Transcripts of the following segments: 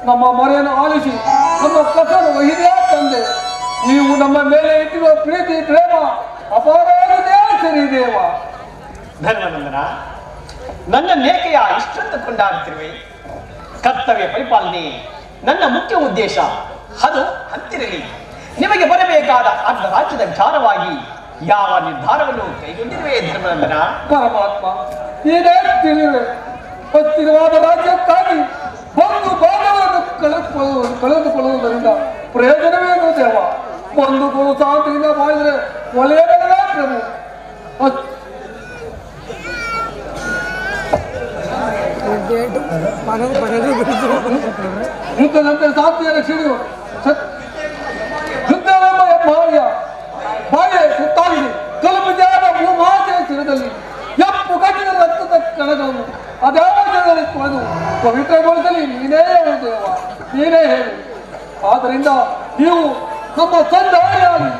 ನಮ್ಮ ಮೊರೆಯನ್ನು ಆಲಿಸಿ ನಮ್ಮ ಕಥನ ಒಯ್ದೇ ತಂದೆ. ನೀವು ನಮ್ಮ ಮೇಲೆ ಇಟ್ಟಿರುವ ಪ್ರೀತಿ ಪ್ರೇಮ ಅಪಾರವಾಗಿದೆ ಸರಿದೇವ. ಧರ್ಮನಂದನ, ನನ್ನ ನೇಕೆಯ ಇಷ್ಟೊಂದು ಕೊಂಡಾಡುತ್ತಿರುವೆ. ಕರ್ತವ್ಯ ಪರಿಪಾಲನೆ ನನ್ನ ಮುಖ್ಯ ಉದ್ದೇಶ. ಅದು ಹತ್ತಿರಲಿ. ನಿಮಗೆ ಬರಬೇಕಾದ ಅರ್ಧ ರಾಜ್ಯದ ವಿಚಾರವಾಗಿ ಯಾವ ನಿರ್ಧಾರವನ್ನು ಕೈಗೊಂಡಿರುವೆ ಧರ್ಮನಂದನ? ಪರಮಾತ್ಮ, ಏನೇ ತಿಳಿವೆ ಹತ್ತಿರವಾದ ರಾಜ್ಯಕ್ಕಾಗಿ ಒಂದು ಭಾಗವನ್ನು ಕಳೆದುಕೊಳ್ಳುವುದರಿಂದ ಪ್ರಯೋಜನವೇನು ದೇವ? ಒಂದು ಗುರು ಶಾಂತಿಯಿಂದ ಮಾಡಿದರೆ ಒಳ್ಳೆಯದಲ್ಲ ಪ್ರಭು. ಯುದ್ಧದಂತೆ ಶಾಂತಿಯನ್ನು ಸಿಡಿದು ಯುದ್ಧವೆಂಬ ಬಾಯಿಯ ಸುತ್ತಾಗಿದೆ. ಕಲುಬುಜಾದ ಭೂಮಾತೆಯ ಸ್ಥಿರದಲ್ಲಿ ಎಪ್ಪು ಕಟ್ಟಿದ ರಕ್ತದ ಕಣಗಳನ್ನು ಅದ್ಯಾವದಲ್ಲಿ ತೊಳೆದು ಪವಿತ್ರಗೊಳಿಸಲಿ ನೀನೇ ಹೇಳು ದೇವ, ನೀನೇ ಹೇಳು. ಆದ್ದರಿಂದ ನೀವು ನಮ್ಮ ಸಂಧಾರಿಯಾಗಿ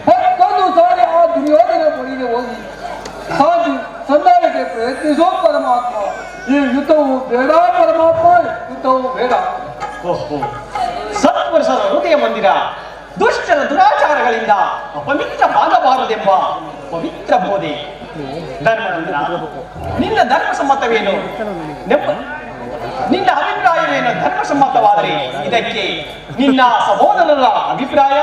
ಮತ್ತೊಂದು ಸಾರಿ ಆ ದುರ್ಯೋಧನ ಬಳಿಗೆ ಹೋಗಿ ಶಾಂತಿ ಸಂಧಾನಕ್ಕೆ ಪ್ರಯತ್ನಿಸೋ ಪರಮಾತ್ಮ. ಈ ಯುದ್ಧವು ಬೇಡ ಪರಮಾತ್ಮ, ಯುದ್ಧವು ಬೇಡ. ಸತ್ಪುರುಷರ ಹೃದಯ ಮಂದಿರ ದುಷ್ಟರ ದುರಾಚಾರಗಳಿಂದ ಅಪವಿತ್ರವಾಗಬಾರದೆಂಬ ಪವಿತ್ರ ಬೋಧೆ. ಧರ್ಮನಂದನ, ನಿನ್ನ ಧರ್ಮ ಸಮ್ಮತವೇನು? ನಿನ್ನ ಅಭಿಪ್ರಾಯವೇನು? ಧರ್ಮ ಸಮ್ಮತವಾದರೆ ಇದಕ್ಕೆ ನಿನ್ನ ಸಹೋದರರ ಅಭಿಪ್ರಾಯ?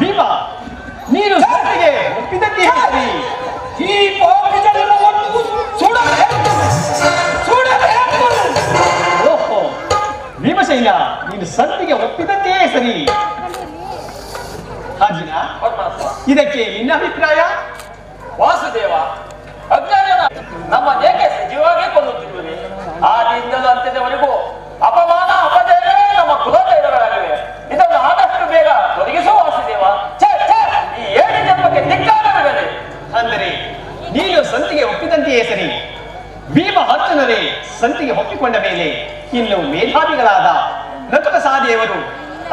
ಭೀಮಾ, ನೀನು ಸತ್ತಿಗೆ ಒಪ್ಪಿದಂತೆ ಹೇಳಿ ಈ ಓಹೋ ಭೀಮಸೇನ, ನೀನು ಸಂತಿಗೆ ಒಪ್ಪಿದಂತೆಯೇ ಸರಿ. ಅರ್ಜುನ, ಇದಕ್ಕೆ ನಿನ್ನ ಅಭಿಪ್ರಾಯ? ವಾಸುದೇವ, ಅಜ್ಞಾನ ನಮ್ಮ ಏಕೆ ಸಜೀವಾಗಿ ಕೊಳ್ಳುತ್ತಿರುವೆ. ಆದಿಂದಲೂ ಅಂತ್ಯದವರೆಗೂ ಅಪಮಾನ ಅಪಜಯಗಳೇ ನಮ್ಮ ಕುಲದೈವಗಳಾಗಿವೆ. ಇದನ್ನು ಆದಷ್ಟು ಬೇಗ ತೊಲಗಿಸುವ ವಾಸುದೇವ. ಈ 7 ಜನ್ಮಕ್ಕೆ ಧಿಕ್ಕಾರವಿರಲಿ. ಅಂದರೆ ನೀನು ಸಂತಿಗೆ ಒಪ್ಪಿದಂತೆಯೇ ಸರಿ. ಭೀಮ ಅರ್ಜುನರೇ ಸಂತಿಗೆ ಒಪ್ಪಿಕೊಂಡ ಮೇಲೆ ಇನ್ನು ಮೇಧಾವಿಗಳಾದ ನಕುಲ ಸಹದೇವರು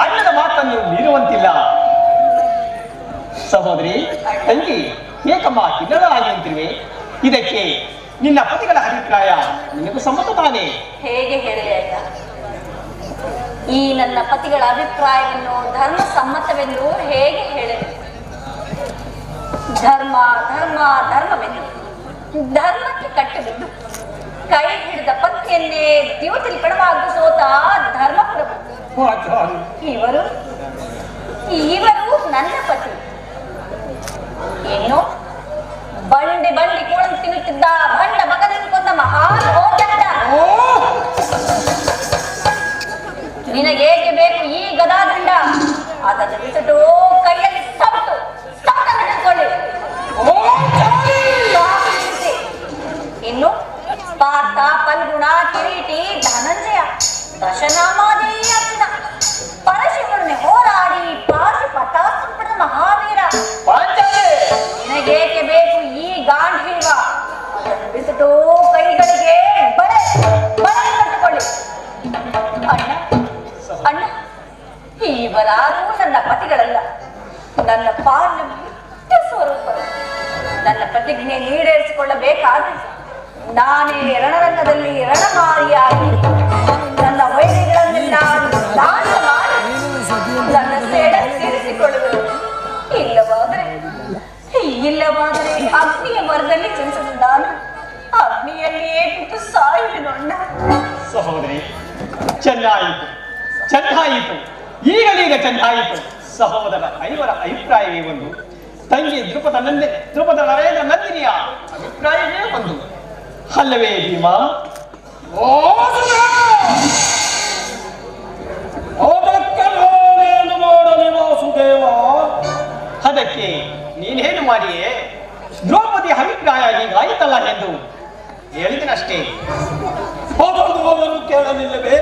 ಅಣ್ಣನ ಮಾತನ್ನು ಮೀರುವಂತಿಲ್ಲ. ಸಹೋದರಿ, ತಂಗಿ, ಏಕಮ್ಮ ಕಿನ್ನರಾಗಿ ನಿಂತಿರುವೆ. ಇದಕ್ಕೆ ನಿನ್ನ ಪತಿಗಳ ಅಭಿಪ್ರಾಯ ನಿನಗೂ ಸಮ್ಮತ ತಾನೇ? ಹೇಗೆ ಹೇಳಲಿ ಅಣ್ಣ, ಈ ನನ್ನ ಪತಿಗಳ ಅಭಿಪ್ರಾಯವನ್ನು ಧರ್ಮ ಸಮ್ಮತವೆಂದು ಹೇಗೆ ಹೇಳಲಿ? ಧರ್ಮ ಧರ್ಮ ಧರ್ಮವೆಂದು ಧರ್ಮಕ್ಕೆ ಕಟ್ಟಬಿದ್ದು ಕೈ ಹಿಡಿದ ಪತ್ನಿಯನ್ನೇ ದ್ಯೂತಲಿ ಪಣವಾಗಿ ಸೋತ ಧರ್ಮಪ್ರಭು ಇವರು ನನ್ನ ಪತಿ. ಏನು ಬಂಡಿ ಕೂಳನ್ನು ತಿನ್ನುತ್ತಿದ್ದ ಬಂಡ ಮಗನನ್ನು ಕೊಂದ ಮಹಾನ್ ಹೋದಂಡ. ನಿನಗೇಕೆ ಬೇಕು ಈ ಗದಾದಂಡ? ಅದನ್ನು ಬಿಟ್ಟು ಕೈಯಲ್ಲಿ ಸೌಟು ಹಿಡಿದುಕೊಳ್ಳಿ. ಇನ್ನು ಪಾರ್ಥ, ಫಲ್ಗುಣ, ಕಿರೀಟಿ, ಧನಂಜಯ, ದಶನಾಮಾದಿ ಅರ್ಜುನ, ಪರಶಿವರನ್ನೇ ಹೋರಾಡಿ ಪಾಶುಪತಾಸ್ತ್ರ ಪಡೆದ ಮಹಾವೀರ. ನಿನಗೇಕೆ ಬೇಕು ಈ ಗಾಂಧೀವ? ಅದನ್ನು ಬಿಟ್ಟು ಕೈಗಳಿಗೆ ಬಳೆ ಕಟ್ಟಿಕೊಳ್ಳಿ. ಅಣ್ಣ, ಇವರಾರೂ ನನ್ನ ಪತಿಗಳಲ್ಲ, ನನ್ನ ಪಾಲನ ಮುಖ್ಯ ಸ್ವರೂಪರು. ನನ್ನ ಪ್ರತಿಜ್ಞೆ ಈಡೇರಿಸಿಕೊಳ್ಳಬೇಕಾದ್ರೆ ನಾನೇ ರಣರಂಗದಲ್ಲಿ ರಣಮಾರಿಯಾಗಿ ನನ್ನ ವೈರಿಗಳನ್ನೆಲ್ಲ ನಾಶ ಮಾಡಿ ನನ್ನ ಸೇಡ ತೀರಿಸಿಕೊಳ್ಳುವುದು. ಇಲ್ಲವಾದರೆ ಅಗ್ನಿಯ ಮರದಲ್ಲಿ ಚಲಿಸಲು ನಾನು ಅಗ್ನಿಯಲ್ಲಿಯೇ ಬಿಟ್ಟು ಸಾಯುವೆನು ಅಣ್ಣ. ಸಹೋದರಿ, ಚೆನ್ನಾಯಿತು, ಈಗ ಚೆನ್ನಾಯಿತು. ಸಹೋದರ ಐವರ ಅಭಿಪ್ರಾಯವೇ ಒಂದು, ತಂಗಿ ದ್ರುಪದ ನರೇಂದ್ರ ನಂದಿನಿಯ ಅಭಿಪ್ರಾಯವೇ ಒಂದು, ಅಲ್ಲವೇ ಭೀಮಾ? ಅದಕ್ಕೆ ನೀನೇನು ಮಾಡಿಯೇ? ದ್ರೌಪದಿ ಅಭಿಪ್ರಾಯ ಹೀಗಾಯಿತಲ್ಲ ಎಂದು ಹೇಳಿದನಷ್ಟೇ. ಕೇಳಲಿಲ್ಲವೇ?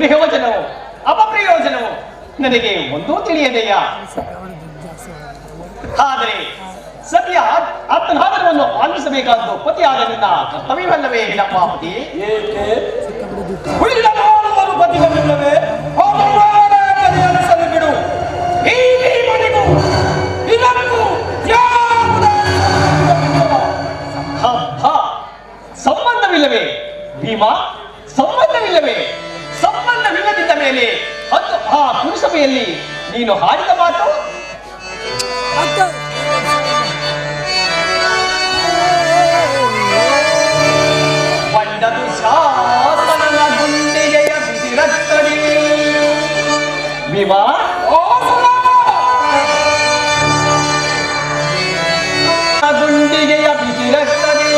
ಪ್ರಯೋಜನವು ಅಪಪ್ರಯೋಜನವು ನನಗೆ ಒಂದೂ ತಿಳಿಯದೆಯ. ಆದರೆ ಸತ್ಯ ಆತ್ಮನಾದರವನ್ನು ಪಾಲಿಸಬೇಕಾದ್ದು ಪತಿಯಾದ ನಿನ್ನ ಕರ್ತವ್ಯವಲ್ಲವೇ ಹೇಳಪ್ಪಾಪತಿ? ಏಕೆ ಉಳಿದ ಮಾಡುವರು ಪತಿಗಳಿಲ್ಲವೇ? ಪರಿಹರಿಸಲು ಬಿಡು. ಈ ಮನೆಗೂ ಇದಕ್ಕೂ ಸಂಬಂಧವಿಲ್ಲವೇ ಭೀಮಾ? ಸಂಬಂಧವಿಲ್ಲವೇ? ಸಂಬಂಧವಿಲ್ಲದಿದ್ದ ಮೇಲೆ ಅದು ಆ ಪುರುಸಭೆಯಲ್ಲಿ ನೀನು ಹಾಡಿದ ಮಾತು ಬಂಡದು ಶಾಸನನ ಗುಂಡಿಗೆಯ ಬಿಸಿರತ್ತಡಿ. ಭೀಮಾ, ಗುಂಡಿಗೆಯ ಬಿಸಿರತ್ತಡಿ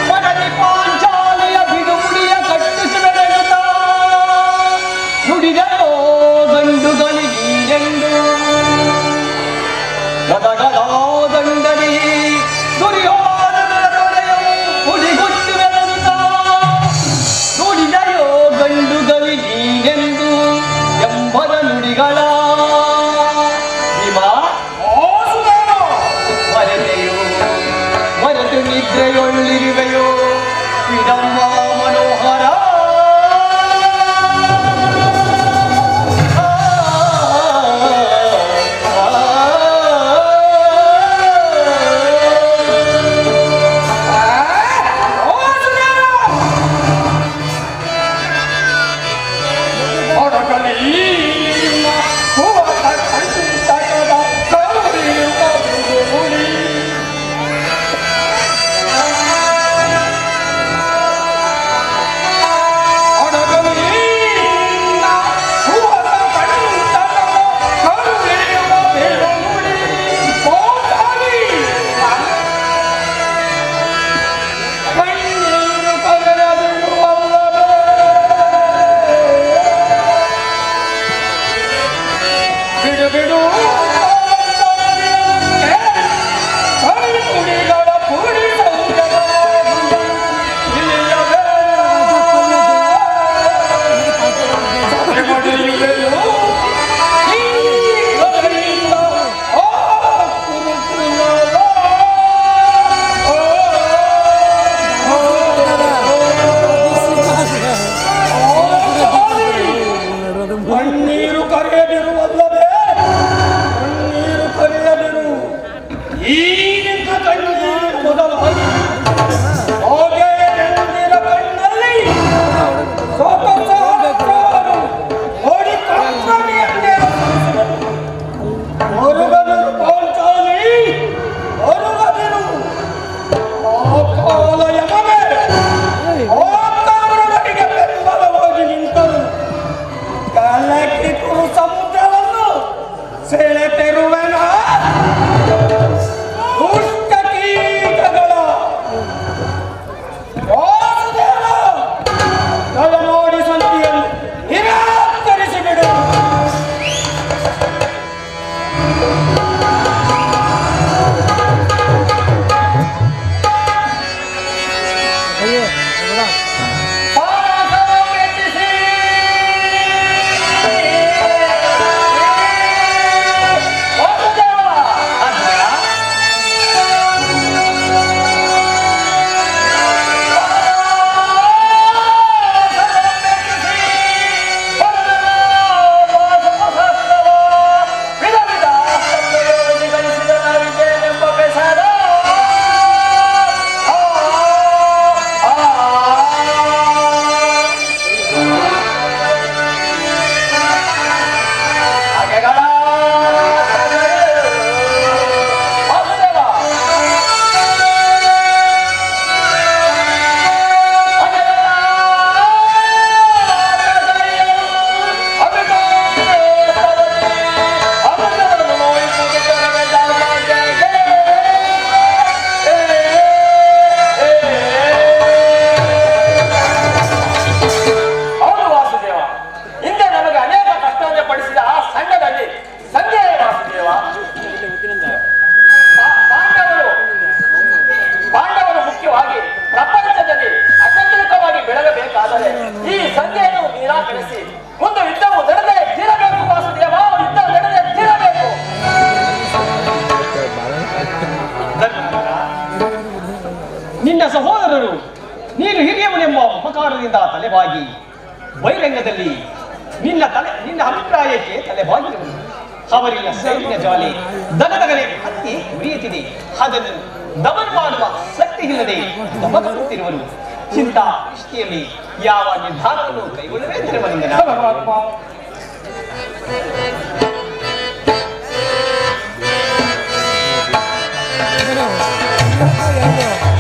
ಮನದಿ ಪಾಂಚಾಲಿಯ ಬಿಡುಗುಡಿಯ ಕಟ್ಟಿಸುವೆನೆನುತ್ತ ನುಡಿದೋ ಗಂಡುಗಳಿಗೀನೆಂದು ಗದಗದಾ ದಂಡದಿ ದುರ್ಯೋಧನನ ತೊಡೆಯು ಹುಡಿಗುಟ್ಟುವೆನೆನುತ್ತ ನುಡಿದಯೋ ಗಂಡುಗಳಿಗೀನೆಂದು ಎಂಬದ ನುಡಿಗಳ. ಭೀಮಾ, ಮರೆತೆಯೋ ಮರೆತು ನಿದ್ರೆಯೊಳ್ಳಿರುವೆಯೋ ವಿಡಂಬ ಮನೋಹರ. ನಿನ್ನ ಸಹೋದರರು ನೀನು ಹಿರಿಯವನೆಂಬ ಉಪಕಾರದಿಂದ ತಲೆಬಾಗಿ ಬಹಿರಂಗದಲ್ಲಿ ನಿನ್ನ ಅಭಿಪ್ರಾಯಕ್ಕೆ ತಲೆಬಾಗಿರುವುದು. ಅವರಿನ ಸೈನಿಕ ಜ್ವಾಲೆ ದಗದಗನೆ ಹತ್ತಿ ಉರಿಯುತ್ತಿದೆ. ಅದನ್ನು ದಮನ ಮಾಡುವ ಶಕ್ತಿ ಇಲ್ಲದೆ ದಮಗುತ್ತಿರುವರು. ಚಿಂತ ದೃಷ್ಟಿಯಲ್ಲಿ ಯಾವ ನಿರ್ಧಾರವನ್ನು ಕೈಗೊಳ್ಳವೇ ತಿರುಮಲಿಂಗನ. ಪರಮಾತ್ಮ Ano?